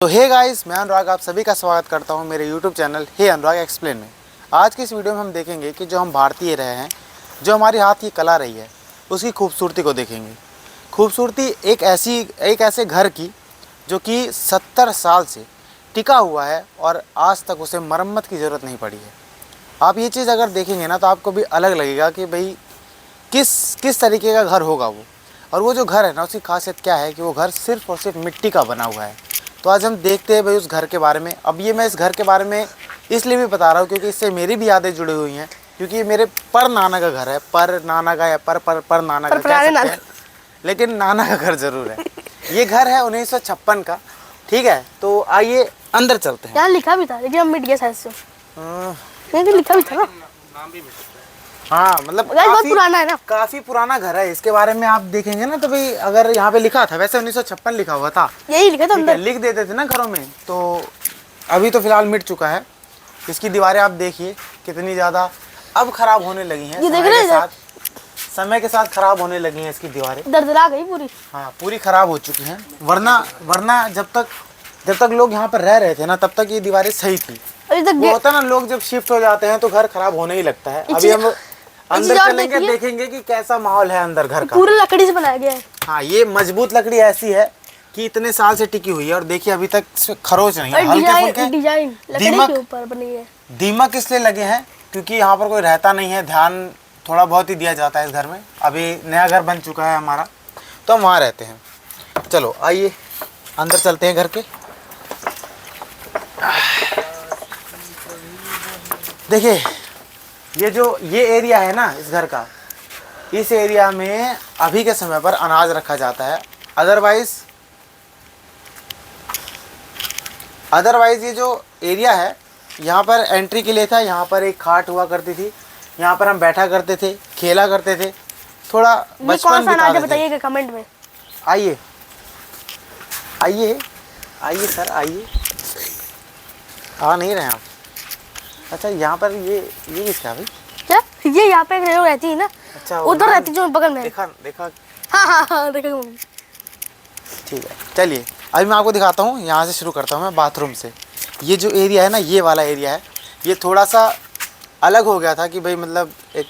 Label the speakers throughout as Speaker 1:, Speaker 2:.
Speaker 1: तो hey guys, मैं अनुराग आप सभी का स्वागत करता हूं मेरे YouTube चैनल हे अनुराग एक्सप्लेन में। आज की इस वीडियो में हम देखेंगे कि जो हम भारतीय रहे हैं, जो हमारी हाथ की कला रही है, उसकी खूबसूरती को देखेंगे। खूबसूरती एक ऐसे घर की जो कि 70 साल से टिका हुआ है और आज तक उसे मरम्मत की ज़रूरत नहीं पड़ी है। आप ये चीज़ अगर देखेंगे ना तो आपको भी अलग लगेगा कि भाई किस तरीके का घर होगा वो। और वो जो घर है ना, उसकी खासियत क्या है कि वो घर सिर्फ़ और सिर्फ मिट्टी का बना हुआ है। तो आज हम देखते हैं भाई उस घर के बारे में। अब ये मैं इस घर के बारे में इसलिए भी बता रहा हूँ क्योंकि इससे मेरी भी यादें जुड़ी हुई हैं, क्योंकि ये मेरे पर नाना का घर है। पर नाना का या पर नाना का कह सकते हैं, लेकिन नाना का घर ज़रूर है। ये घर है 1956 का। ठीक है, तो आइए अंदर चलते हैं।
Speaker 2: यार लिखा भी था लेकिन अब मिट गया शायद से। लिखा भी था ना, नाम भी
Speaker 1: हाँ, मतलब
Speaker 2: बहुत पुराना है ना,
Speaker 1: काफी पुराना घर है। इसके बारे में आप देखेंगे ना तो भाई अगर यहाँ पे लिखा था, वैसे 1956 लिखा हुआ था,
Speaker 2: यही लिखा था अंदर,
Speaker 1: लिख देते थे ना घरों में। तो अभी तो फिलहाल मिट चुका है। इसकी दीवारें आप देखिए कितनी ज्यादा अब खराब होने लगी हैं। समय के साथ खराब होने लगी हैं इसकी दीवारें,
Speaker 2: दरदरा गई पूरी।
Speaker 1: हाँ, पूरी खराब हो चुकी हैं। वरना जब तक लोग यहाँ पर रह रहे थे ना, तब तक ये दीवारें सही थी। वो होता ना, लोग जब शिफ्ट हो जाते हैं तो घर खराब होने ही लगता है। अभी हम अंदर चलेंगे, देखेंगे कि कैसा माहौल है अंदर घर का।
Speaker 2: पूरा लकड़ी से बनाया गया है।
Speaker 1: हाँ, ये मजबूत लकड़ी ऐसी है कि इतने साल से टिकी हुई है और देखिए अभी तक खरोच नहीं है। हल्के
Speaker 2: डिजाइन लकड़ी के ऊपर बनी है।
Speaker 1: दीमक इसलिए लगे हैं क्योंकि यहाँ पर कोई रहता नहीं है, ध्यान थोड़ा बहुत ही दिया जाता है इस घर में। अभी नया घर बन चुका है हमारा, तो हम वहाँ रहते हैं। चलो आइए अंदर चलते हैं घर के। देखिए ये एरिया है ना इस घर का, इस एरिया में अभी के समय पर अनाज रखा जाता है। अदरवाइज ये जो एरिया है, यहाँ पर एंट्री के लिए था। यहाँ पर एक खाट हुआ करती थी, यहाँ पर हम बैठा करते थे, खेला करते थे, थोड़ा बचपन बिताते थे।
Speaker 2: बताइएगा कमेंट में।
Speaker 1: आइए सर, आइए। आ नहीं रहे आप? अच्छा, यहाँ पर ये किसका भाई?
Speaker 2: क्या ये यहाँ पे रहती है ना?
Speaker 1: अच्छा,
Speaker 2: उधर रहती जो बगल में।
Speaker 1: देखा।
Speaker 2: हाँ देखा।
Speaker 1: ठीक है, चलिए अभी मैं आपको दिखाता हूँ। यहाँ से शुरू करता हूँ मैं बाथरूम से। ये जो एरिया है ना, ये वाला एरिया है, ये थोड़ा सा अलग हो गया था कि भाई मतलब एक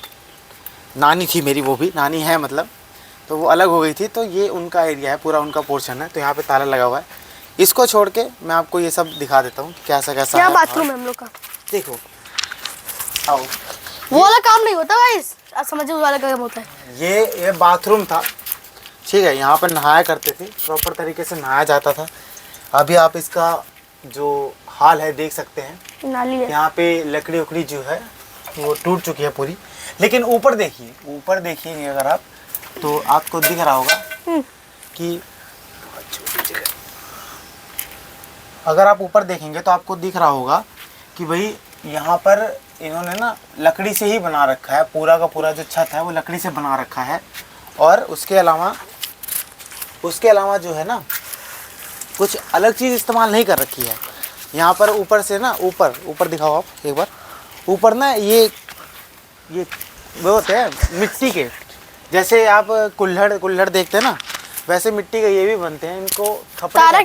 Speaker 1: नानी थी मेरी, वो भी नानी है मतलब, तो वो अलग हो गई थी। तो ये उनका एरिया है, पूरा उनका पोर्शन है। तो यहाँ पे ताला लगा हुआ है। इसको छोड़ के मैं आपको ये सब दिखा देता हूँ कैसा
Speaker 2: क्या बाथरूम है हम लोग का।
Speaker 1: देखो, आओ।
Speaker 2: वो वाला काम नहीं होता भाई, आप समझो वो वाला काम होता है।
Speaker 1: ये बाथरूम था, ठीक है। यहाँ पर नहाया करते थे, प्रॉपर तरीके से नहाया जाता था। अभी आप इसका जो हाल है देख सकते हैं,
Speaker 2: नाली है। यहाँ
Speaker 1: पे लकड़ी उकड़ी जो है वो टूट चुकी है पूरी। लेकिन ऊपर देखिए अगर आप, तो आपको दिख रहा होगा कि अगर आप ऊपर देखेंगे तो आपको दिख रहा होगा कि भाई यहाँ पर इन्होंने ना लकड़ी से ही बना रखा है। पूरा का पूरा जो छत है वो लकड़ी से बना रखा है। और उसके अलावा जो है ना, कुछ अलग चीज़ इस्तेमाल नहीं कर रखी है। यहाँ पर ऊपर से ना, ऊपर दिखाओ आप एक बार। ऊपर ना ये वो होते हैं मिट्टी के, जैसे आप कुल्हड़ देखते हैं ना, वैसे मिट्टी के ये भी बनते हैं। इनको तारा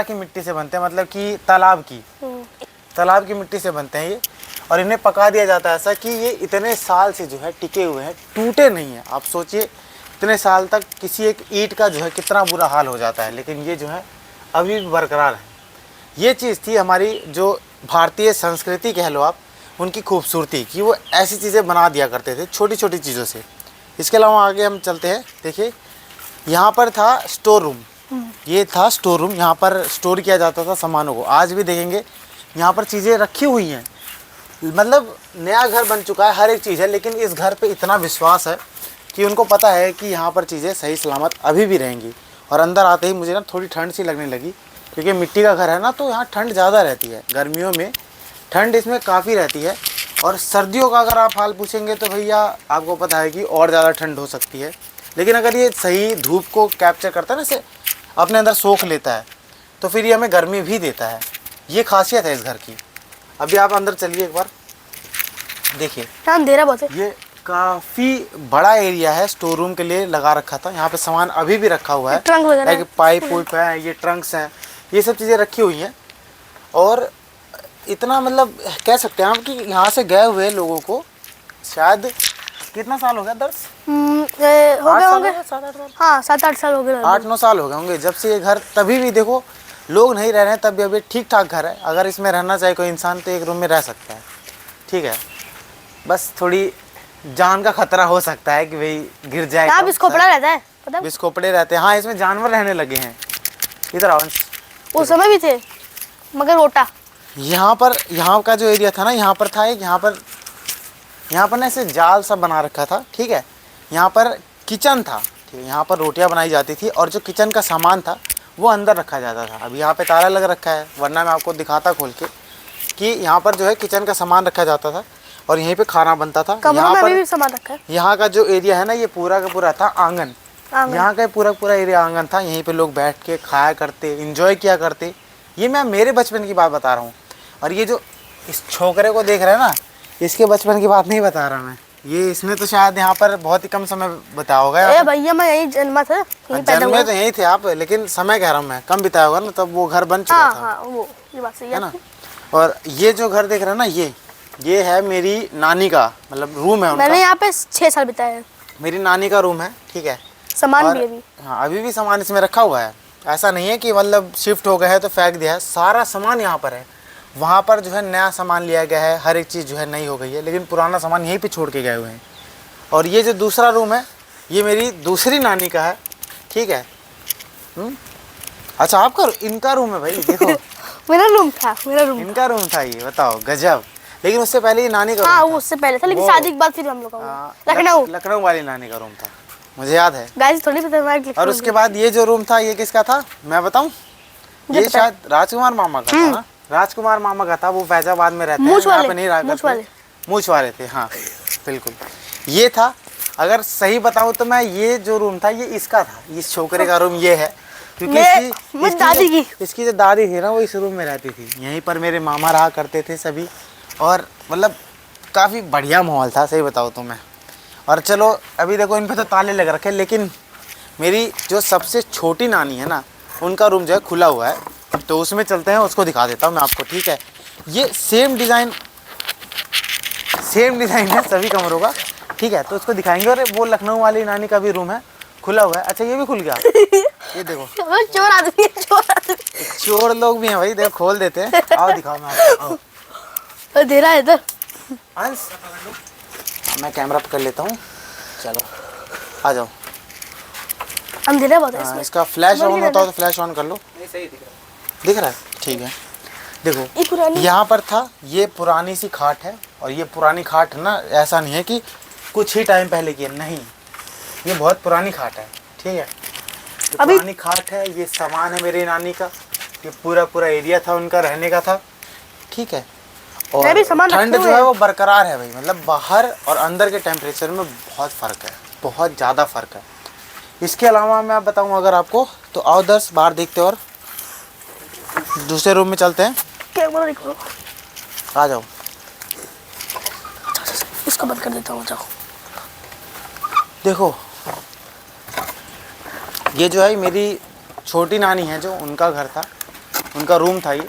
Speaker 1: की मिट्टी से बनते हैं, मतलब कि तालाब की मिट्टी से बनते हैं ये। और इन्हें पका दिया जाता है ऐसा कि ये इतने साल से जो है टिके हुए हैं, टूटे नहीं हैं। आप सोचिए इतने साल तक किसी एक ईंट का जो है कितना बुरा हाल हो जाता है, लेकिन ये जो है अभी भी बरकरार है। ये चीज़ थी हमारी जो भारतीय संस्कृति कह लो आप, उनकी खूबसूरती की वो ऐसी चीज़ें बना दिया करते थे छोटी छोटी चीज़ों से। इसके अलावा आगे हम चलते हैं। देखिए यहाँ पर था स्टोर रूम, ये था स्टोर रूम। यहाँ पर स्टोर किया जाता था सामानों को। आज भी देखेंगे यहाँ पर चीज़ें रखी हुई हैं, मतलब नया घर बन चुका है, हर एक चीज़ है, लेकिन इस घर पे इतना विश्वास है कि उनको पता है कि यहाँ पर चीज़ें सही सलामत अभी भी रहेंगी। और अंदर आते ही मुझे ना थोड़ी ठंड सी लगने लगी, क्योंकि मिट्टी का घर है ना, तो यहाँ ठंड ज़्यादा रहती है। गर्मियों में ठंड इसमें काफ़ी रहती है, और सर्दियों का अगर आप हाल पूछेंगे तो भैया आपको पता है कि और ज़्यादा ठंड हो सकती है। लेकिन अगर ये सही धूप को कैप्चर करता है ना, इसे अपने अंदर सोख लेता है, तो फिर ये हमें गर्मी भी देता है। ये खासियत है इस घर की। अभी आप अंदर चलिए एक बार, देखिए
Speaker 2: अंधेरा बहुत है।
Speaker 1: ये काफ़ी बड़ा एरिया है, स्टोर रूम के लिए लगा रखा था। यहाँ पे सामान अभी भी रखा हुआ है,
Speaker 2: ट्रंक वगैरह,
Speaker 1: पाइप है, ये ट्रंक्स हैं, ये सब चीज़ें रखी हुई हैं। और इतना मतलब कह सकते हैं आप कि यहाँ से गए हुए लोगों को शायद कितना साल हो गया दर्श?
Speaker 2: हो
Speaker 1: 8
Speaker 2: गए
Speaker 1: साल
Speaker 2: होंगे।
Speaker 1: हो गए, 7-8 साल,
Speaker 2: हाँ 7-8 साल हो गए।
Speaker 1: 8-9 साल हो गए होंगे जब से ये घर। तभी भी देखो लोग नहीं रह रहे हैं, तब भी अभी ठीक ठाक घर है। अगर इसमें रहना चाहे कोई इंसान तो एक रूम में रह सकता है, ठीक है। बस थोड़ी जान का खतरा हो सकता है कि भाई गिर जाए।
Speaker 2: यहाँ बिस्कोपड़ा रहता है पता है?
Speaker 1: बिस्कोपड़े रहते हैं, हाँ इसमें जानवर रहने लगे हैं। इधर आओ।
Speaker 2: उस समय भी थे मगर रोटा।
Speaker 1: यहाँ का जो एरिया था ना, यहाँ पर था एक, यहाँ पर ना ऐसे जाल सा बना रखा था, ठीक है। यहाँ पर किचन था, ठीक है। यहाँ पर रोटियाँ बनाई जाती थी और जो किचन का सामान था वो अंदर रखा जाता था। अभी यहाँ पे ताला लग रखा है, वरना मैं आपको दिखाता खोल के कि यहाँ पर जो है किचन का सामान रखा जाता था और यहीं पे खाना बनता था।
Speaker 2: कमरों में अभी भी सामान रखा है।
Speaker 1: यहाँ का जो एरिया है ना, ये पूरा का पूरा था आंगन। यहाँ का पूरा एरिया आंगन था। यहीं पे लोग बैठ के खाया करते, इंजॉय किया करते। ये मैं मेरे बचपन की बात बता रहा हूँ। और ये जो इस छोकरे को देख रहे हैं ना, इसके बचपन की बात नहीं बता रहा मैं। ये इसने तो शायद यहाँ पर बहुत ही कम समय बिताया होगा।
Speaker 2: भैया मैं यही जन्मा था, यही पैदा
Speaker 1: जन्मे
Speaker 2: हुआ।
Speaker 1: तो यहीं थे आप, लेकिन समय कह रहा हूँ मैं, कम बिताया होगा ना, तब वो घर बन चुका था।
Speaker 2: हाँ वो ये बात सही
Speaker 1: है ना। और ये जो घर देख रहे हैं ना, ये है मेरी नानी का मतलब रूम है उनका।
Speaker 2: मैंने यहाँ पे 6 साल बिताए हैं।
Speaker 1: मेरी नानी का रूम है, ठीक है।
Speaker 2: सामान
Speaker 1: और
Speaker 2: भी अभी।
Speaker 1: हाँ अभी भी सामान इसमें रखा हुआ है। ऐसा नहीं है कि मतलब शिफ्ट हो गया है तो फेंक दिया है, सारा सामान यहाँ पर है। वहाँ पर जो है नया सामान लिया गया है, हर एक चीज़ जो है नई हो गई है, लेकिन पुराना सामान यहीं पे छोड़ के गए हुए हैं। और ये जो दूसरा रूम है, ये मेरी दूसरी नानी का है, ठीक है। अच्छा आपका इनका रूम है भाई, देखो।
Speaker 2: मेरा रूम
Speaker 1: इनका रूम था ये, बताओ गजब। लेकिन उससे पहले ये नानी का
Speaker 2: हाँ
Speaker 1: रूम था।
Speaker 2: उससे पहले था, लेकिन शादी के बाद फिर हम लोग का
Speaker 1: लखनऊ वाली नानी का रूम था, मुझे याद है।
Speaker 2: गाइस थोड़ी पता है।
Speaker 1: और उसके बाद ये जो रूम था, ये किसका था मैं बताऊं? ये शायद राजकुमार मामा का था ना। राजकुमार मामा का था, वो फैजाबाद में रहते हैं, यहाँ पे नहीं रहा करते। मूछ वाले थे, हाँ बिल्कुल ये था। अगर सही बताऊं तो मैं, ये जो रूम था ये इसका था, इस छोकरे का रूम ये है। क्योंकि इसकी जो दादी थी ना, वो इस रूम में रहती थी। यहीं पर मेरे मामा रहा करते थे सभी। और मतलब काफ़ी बढ़िया माहौल था, सही बताऊँ तो मैं। और चलो अभी देखो इन पे तो ताले लग रखे, लेकिन मेरी जो सबसे छोटी नानी है ना, उनका रूम जो है खुला हुआ है, तो उसमें चलते हैं, उसको दिखा देता हूँ मैं आपको, ठीक है। ये सेम डिज़ाइन है सभी कमरों का, ठीक है। तो उसको दिखाएंगे। और वो लखनऊ वाली नानी का भी रूम है, खुला हुआ है। अच्छा ये भी खुल गया, ये देखो।
Speaker 2: चोर आदमी
Speaker 1: चोर लोग भी हैं भाई, देखो खोल देते हैं। आओ दिखाओ मैं आपको, आओ।
Speaker 2: दे रहा है इधर
Speaker 1: अंश, मैं कैमरा पकड़ लेता हूँ, चलो आ जाओ।
Speaker 2: अंधेरा बहुत है इसमें।
Speaker 1: इसका फ्लैश ऑन होता हो तो फ्लैश ऑन कर लो। नहीं सही दिख रहा है, ठीक है। देखो यहाँ पर था, ये पुरानी सी खाट है। और ये पुरानी खाट है ना, ऐसा नहीं है कि कुछ ही टाइम पहले की है, नहीं, ये बहुत पुरानी खाट है, ठीक है। पुरानी खाट है, ये सामान है मेरी नानी का। ये पूरा एरिया था उनका रहने का था, ठीक है। और ठंड जो है वो बरकरार है भाई, मतलब बाहर और अंदर के टेम्परेचर में बहुत फ़र्क है, बहुत ज़्यादा फ़र्क है। इसके अलावा मैं बताऊँ अगर आपको, तो आओ दर्श बाहर देखते और दूसरे रूम में चलते हैं।
Speaker 2: कैमरा देखो,
Speaker 1: आ जाओ।
Speaker 2: इसको बंद कर देता हूँ, जाओ।
Speaker 1: देखो ये जो है मेरी छोटी नानी है, जो उनका घर था, उनका रूम था ये।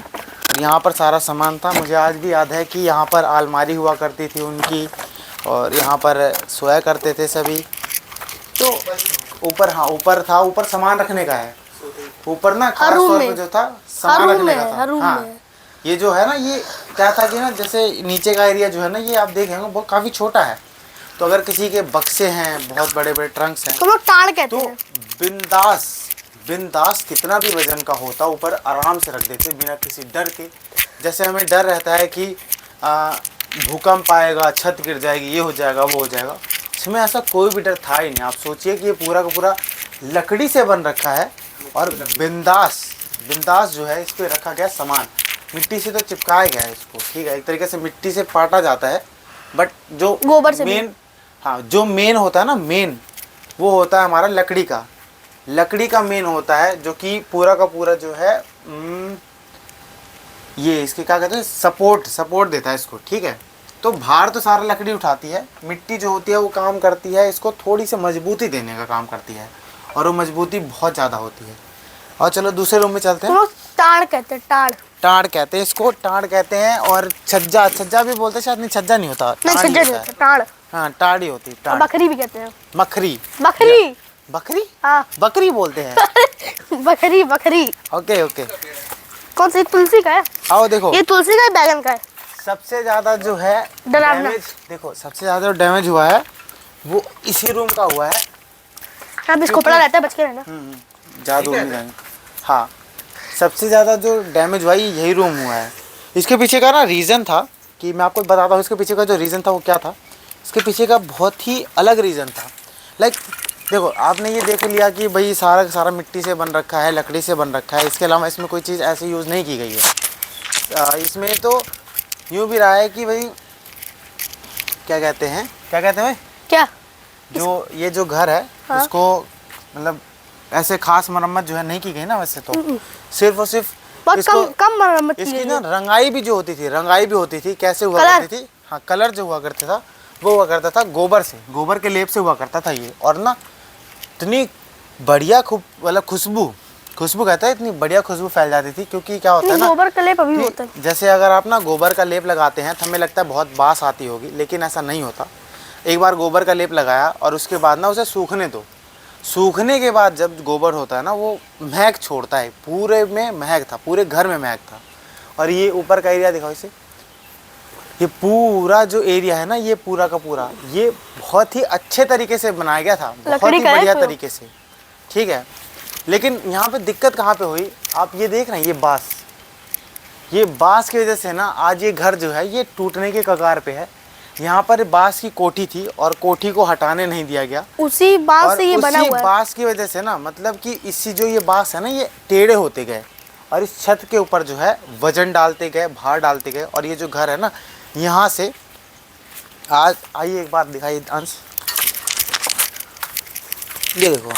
Speaker 1: यहाँ पर सारा सामान था। मुझे आज भी याद है कि यहाँ पर अलमारी हुआ करती थी उनकी, और यहाँ पर सोया करते थे सभी। तो ऊपर, हाँ ऊपर था, ऊपर सामान रखने का है। ऊपर ना खास तौर पे जो था सामान रखने का था। हाँ ये जो है ना, ये क्या था कि ना, जैसे नीचे का एरिया जो है ना, ये आप देखेंगे बहुत काफ़ी छोटा है। तो अगर किसी के बक्से हैं, बहुत बड़े बड़े ट्रंक्स हैं,
Speaker 2: तो लोग टाड़ कहते हैं,
Speaker 1: बिंदास कितना भी वजन का होता ऊपर आराम से रख देते बिना किसी डर के। जैसे हमें डर रहता है कि भूकंप आएगा, छत गिर जाएगी, ये हो जाएगा, वो हो जाएगा, इसमें ऐसा कोई भी डर था ही नहीं। आप सोचिए कि ये पूरा का पूरा लकड़ी से बन रखा है और बिंदास जो है इस पर रखा गया सामान। मिट्टी से तो चिपकाया गया है इसको, ठीक है, एक तरीके से मिट्टी से पाटा जाता है, बट जो
Speaker 2: गोबर से
Speaker 1: मेन, हाँ जो मेन होता है ना, मेन वो होता है हमारा लकड़ी का मेन होता है, जो कि पूरा का पूरा जो है ये इसके क्या कहते हैं, सपोर्ट देता है इसको, ठीक है। तो भार तो सारा लकड़ी उठाती है, मिट्टी जो होती है वो काम करती है इसको थोड़ी सी मजबूती देने का काम करती है, और वो मजबूती बहुत ज़्यादा होती है। और चलो दूसरे रूम में चलते हैं।
Speaker 2: टाड़ कहते हैं, टाड़।
Speaker 1: टाड़ कहते हैं इसको, टाड़ कहते हैं। और छज्जा, छज्जा भी बोलते हैं शायद, नहीं छज्जा नहीं होता,
Speaker 2: नहीं,
Speaker 1: टाड़ ही
Speaker 2: छज्जा नहीं
Speaker 1: होता
Speaker 2: होता,
Speaker 1: है।
Speaker 2: टाड़।
Speaker 1: हाँ टाड़ ही होती है, टाड़।
Speaker 2: बकरी भी कहते हैं।
Speaker 1: मखरी,
Speaker 2: बकरी।
Speaker 1: बकरी,
Speaker 2: हाँ।
Speaker 1: बकरी बोलते हैं।
Speaker 2: बकरी, बकरी।
Speaker 1: Okay okay.
Speaker 2: कौन सी? तुलसी का है।
Speaker 1: आओ देखो,
Speaker 2: ये तुलसी का है, बैगन का है।
Speaker 1: सबसे ज्यादा जो है
Speaker 2: डरावना।
Speaker 1: डैमेज, देखो सबसे ज्यादा जो डैमेज हुआ है वो इसी रूम का हुआ है।
Speaker 2: अब इसको पड़ा रहता है, बच के रहना।
Speaker 1: जादू नहीं जाएंगे। हाँ, सबसे ज़्यादा जो डैमेज हुआ ये यही रूम हुआ है। इसके पीछे का ना रीज़न था कि मैं आपको बताता हूँ, इसके पीछे का जो रीज़न था वो क्या था। इसके पीछे का बहुत ही अलग रीज़न था। लाइक देखो, आपने ये देख लिया कि भाई सारा का सारा मिट्टी से बन रखा है, लकड़ी से बन रखा है, इसके अलावा इसमें कोई चीज़ ऐसे यूज़ नहीं की गई है। इसमें तो यूँ भी रहा है कि भाई क्या कहते हैं भाई,
Speaker 2: क्या?
Speaker 1: जो ये जो घर है
Speaker 2: हाँ?
Speaker 1: उसको मतलब ऐसे खास मरम्मत जो है नहीं की गई ना वैसे तो। सिर्फ और सिर्फ
Speaker 2: बहुत
Speaker 1: इसको,
Speaker 2: कम मरम्मत की
Speaker 1: इसकी
Speaker 2: गई
Speaker 1: ना
Speaker 2: है।
Speaker 1: रंगाई भी जो होती थी, रंगाई भी होती थी। कैसे हुआ
Speaker 2: कलर?
Speaker 1: करती थी? हाँ, कलर जो हुआ करता था वो हुआ करता था गोबर से, गोबर के लेप से हुआ करता था ये। और ना इतनी बढ़िया मतलब खुशबू कहता है, इतनी बढ़िया खुशबू फैल जाती थी। क्योंकि क्या होता है ना,
Speaker 2: गोबर का लेप अभी होता है।
Speaker 1: जैसे अगर आप ना गोबर का लेप लगाते हैं तो हमें लगता है बहुत बास आती होगी, लेकिन ऐसा नहीं होता। एक बार गोबर का लेप लगाया और उसके बाद ना उसे सूखने दो। सूखने के बाद जब गोबर होता है ना वो महक छोड़ता है, पूरे में महक था, पूरे घर में महक था। और ये ऊपर का एरिया दिखाओ इसे, ये पूरा जो एरिया है ना, ये पूरा का पूरा ये बहुत ही अच्छे तरीके से बनाया गया था, बहुत ही बढ़िया तरीके से, ठीक है। लेकिन यहाँ पे दिक्कत कहाँ पे हुई, आप ये देख रहे हैं, ये बांस की वजह से ना आज ये घर जो है ये टूटने के कगार पे है। यहाँ पर बांस की कोठी थी और कोठी को हटाने नहीं दिया गया।
Speaker 2: उसी बांस से ये बना हुआ है।
Speaker 1: बांस की वजह से ना, मतलब कि इसी जो ये बांस है ना ये टेढ़े होते गए और इस छत के ऊपर जो है वजन डालते गए, भार डालते गए। और ये जो घर है ना, यहाँ से आज आइए एक बार दिखाइए अंश, ये देखो,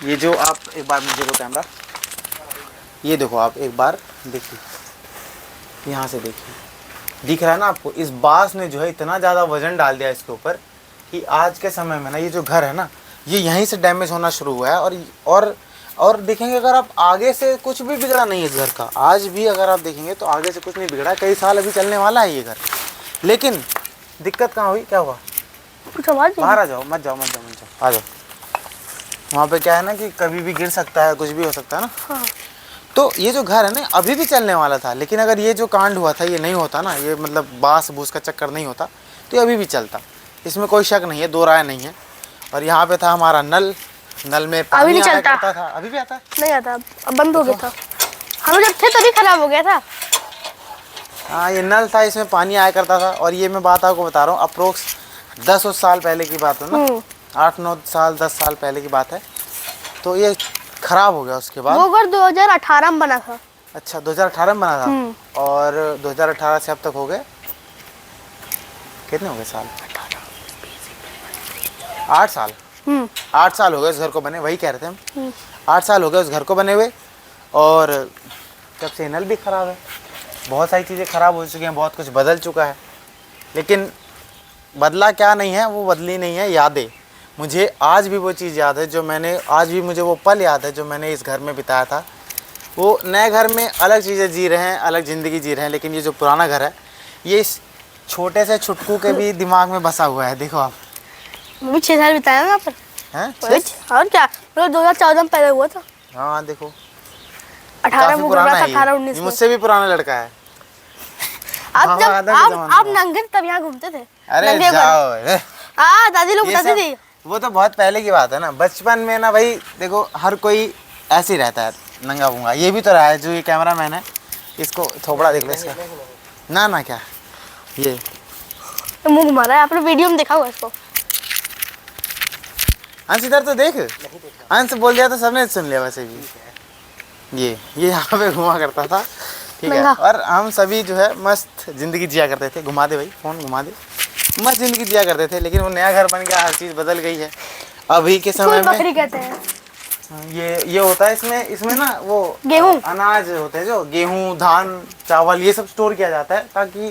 Speaker 1: ये जो आप एक बार मुझे दो कैमरा, ये देखो आप एक बार देखिए, यहाँ से देखिए, दिख रहा है ना आपको, इस बांस ने जो है इतना ज़्यादा वजन डाल दिया इसके ऊपर कि आज के समय में ना ये जो घर है ना ये यहीं से डैमेज होना शुरू हुआ है। और देखेंगे अगर आप आगे से कुछ भी बिगड़ा नहीं है इस घर का, आज भी अगर आप देखेंगे तो आगे से कुछ नहीं बिगड़ा, कई साल अभी चलने वाला है ये घर। लेकिन दिक्कत कहाँ हुई, क्या हुआ? बाहर आ जाओ, मत जाओ, आ जाओ। वहाँ पे क्या है ना कि कभी भी गिर सकता है, कुछ भी हो सकता है ना।
Speaker 2: हाँ।
Speaker 1: तो ये जो घर है ना अभी भी चलने वाला था, लेकिन अगर ये जो कांड हुआ था ये नहीं होता ना, ये मतलब बांस भूस का चक्कर नहीं होता तो ये अभी भी चलता, इसमें कोई शक नहीं है, दो राय नहीं है। और यहाँ पे था हमारा नल में पानी
Speaker 2: नहीं
Speaker 1: आया
Speaker 2: चलता
Speaker 1: करता था, अभी भी आता है?
Speaker 2: नहीं आता, अब बंद हो गया था। हम जब थे तभी खराब हो गया था।
Speaker 1: हाँ, ये नल था, इसमें पानी आया करता था। और ये मैं बात आपको बता रहा हूँ, अप्रोक्स 10 साल पहले की बात है ना, 8-9 साल 10 साल पहले की बात है। तो ये खराब हो गया उसके बाद।
Speaker 2: वो घर 2018 में बना था।
Speaker 1: अच्छा, 2018 में बना था। और 2018 से अब तक हो गए कितने हो गए साल? 8 साल। 8 साल हो गए उस घर को बने, वही कह रहे थे हम। 8 साल हो गए उस घर को बने हुए। और जब से नल भी ख़राब है, बहुत सारी चीज़ें ख़राब हो चुकी हैं, बहुत कुछ बदल चुका है। लेकिन बदला क्या नहीं है, वो बदली नहीं है यादें। मुझे आज भी वो चीज़ याद है जो मैंने, आज भी मुझे वो पल याद है जो मैंने इस घर में बिताया था। वो नए घर में अलग चीज़ें जी रहे हैं, अलग ज़िंदगी जी रहे हैं, लेकिन ये जो पुराना घर है ये इस छोटे से छुटकू के भी दिमाग में बसा हुआ है। देखो आप,
Speaker 2: वो 6 साल बिताया ना पर
Speaker 1: हैं?
Speaker 2: और क्या, 2014 में पैदा हुआ था।
Speaker 1: हाँ देखो,
Speaker 2: 18
Speaker 1: काफी
Speaker 2: में
Speaker 1: पुराना
Speaker 2: था,
Speaker 1: है
Speaker 2: 18-19
Speaker 1: ये,
Speaker 2: में।
Speaker 1: मुझसे भी पुराना लड़का है।
Speaker 2: आप जब
Speaker 1: आधा के ज़माने
Speaker 2: आप
Speaker 1: का।
Speaker 2: नंगे तब यहाँ घूमते थे।
Speaker 1: अरे
Speaker 2: नंगे
Speaker 1: जाओ,
Speaker 2: हाँ, दादी लोग
Speaker 1: ये
Speaker 2: बताती
Speaker 1: सब
Speaker 2: थी।
Speaker 1: वो तो बहुत पहले की बात है ना। बचपन में ना भाई देखो हर कोई ऐसे ही रहता है, नंगा फूंगा। ये भी तो रहा है, जो ये कैमरा मैन है, इसको थोबड़ा देख लो इसका। ना क्या ये
Speaker 2: तो मुंह घुमा रहा है, आपने वीडियो में देखा होगा इसको।
Speaker 1: अंश इधर तो देख, अंश बोल दिया तो सबने सुन लिया। वैसे भी ये यहाँ पे घुमा करता था, ठीक है। और हम सभी जो है मस्त जिंदगी जिया करते थे। घुमा दे भाई, फोन घुमा दे, मस्त जिंदगी जिया करते थे। लेकिन वो नया घर बन गया, हर चीज़ बदल गई है अभी के समय में।
Speaker 2: बकरी कहते हैं
Speaker 1: ये होता है इसमें ना वो
Speaker 2: गेहूं,
Speaker 1: अनाज होते हैं, जो गेहूं, धान, चावल, ये सब स्टोर किया जाता है ताकि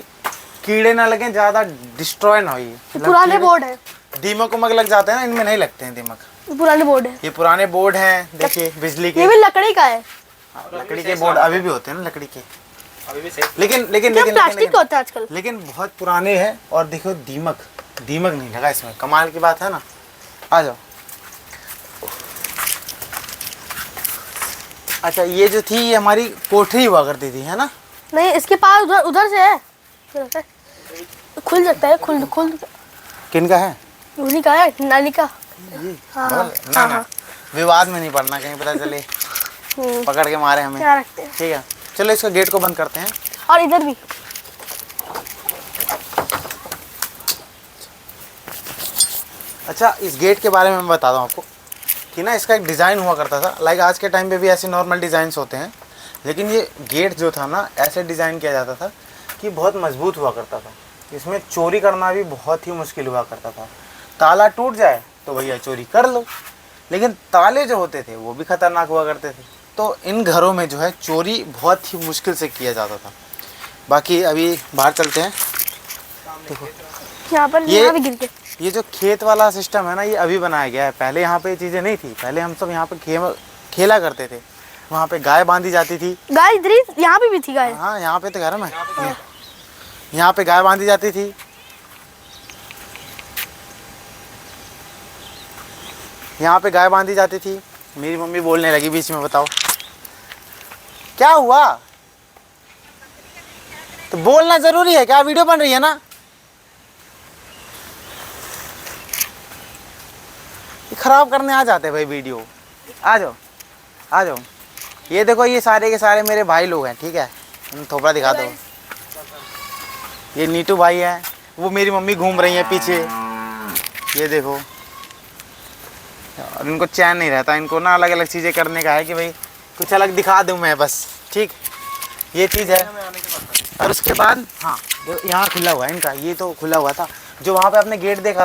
Speaker 1: कीड़े ना लगे, ज़्यादा डिस्ट्रॉय ना हो। ये
Speaker 2: पुराने बोर्ड है।
Speaker 1: दीमक उमक लग जाते हैं ना, इनमें नहीं लगते हैं दीमक।
Speaker 2: पुराने बोर्ड है।
Speaker 1: ये पुराने बोर्ड हैं, देखिए बिजली के।
Speaker 2: ये भी लकड़ी का है।
Speaker 1: लकड़ी के बोर्ड अभी भी होते हैं ना, लकड़ी के।
Speaker 3: अभी भी सेफ।
Speaker 1: लेकिन लेकिन
Speaker 2: क्या
Speaker 1: लेकिन
Speaker 2: प्लास्टिक का होता है आजकल।
Speaker 1: लेकिन बहुत पुराने हैं। और देखो दीमक नहीं लगा इसमें, कमाल की बात है ना। आ जाओ। अच्छा, ये जो थी ये हमारी कोठरी हुआ करती थी, है ना।
Speaker 2: नहीं, इसके पास उधर उधर से है, खुल सकता है। खुल खुल
Speaker 1: किन का है?
Speaker 2: उन्हीं का है, नानी का। हाँ हाँ
Speaker 1: ना ना, विवाद में नहीं पड़ना, कहीं पता चले पकड़ के मारे हमें।
Speaker 2: क्या रखते हैं।
Speaker 1: ठीक है, चलो इसका गेट को बंद करते हैं।
Speaker 2: और इधर भी।
Speaker 1: अच्छा, इस गेट के बारे में मैं बताता हूँ आपको कि ना, इसका एक डिज़ाइन हुआ करता था। लाइक आज के टाइम पे भी ऐसे नॉर्मल डिज़ाइंस होते हैं, लेकिन ये गेट जो था ना, ऐसे डिज़ाइन किया जाता था कि बहुत मजबूत हुआ करता था। इसमें चोरी करना भी बहुत ही मुश्किल हुआ करता था। ताला टूट जाए तो भैया चोरी कर लो, लेकिन ताले जो होते थे वो भी खतरनाक हुआ करते थे। तो इन घरों में जो है चोरी बहुत ही मुश्किल से किया जाता था। बाकी अभी बाहर चलते हैं। देखो
Speaker 2: यहाँ पर
Speaker 1: ये-
Speaker 2: यहाँ भी गिर के।
Speaker 1: ये जो खेत वाला सिस्टम है ना, ये अभी बनाया गया है। पहले यहाँ पे ये चीज़ें नहीं थी। पहले हम सब यहाँ पे खेला करते थे। वहाँ पे गाय बांधी जाती थी।
Speaker 2: गाय इधर ही, यहाँ पे भी थी गाय।
Speaker 1: हाँ, यहाँ पे तो घर में यहाँ पे गाय बांधी जाती थी। यहाँ पे गाय बांधी जाती थी। मेरी मम्मी बोलने लगी बीच में, बताओ क्या हुआ? तो बोलना जरूरी है क्या? वीडियो बन रही है ना। ये खराब करने आ जाते हैं भाई वीडियो। आ जाओ आ जाओ। ये देखो, ये सारे के सारे मेरे भाई लोग हैं, ठीक है। थोपड़ा दिखा दो। ये नीटू भाई है, वो मेरी मम्मी घूम रही है पीछे, ये देखो। और इनको चैन नहीं रहता, इनको ना अलग अलग चीज़ें करने का है कि भाई कुछ अलग दिखा दूँ मैं बस, ठीक। ये चीज़ है। और उसके बाद हाँ, जो यहाँ खुला हुआ है इनका, ये तो खुला हुआ था। जो वहाँ पे आपने गेट देखा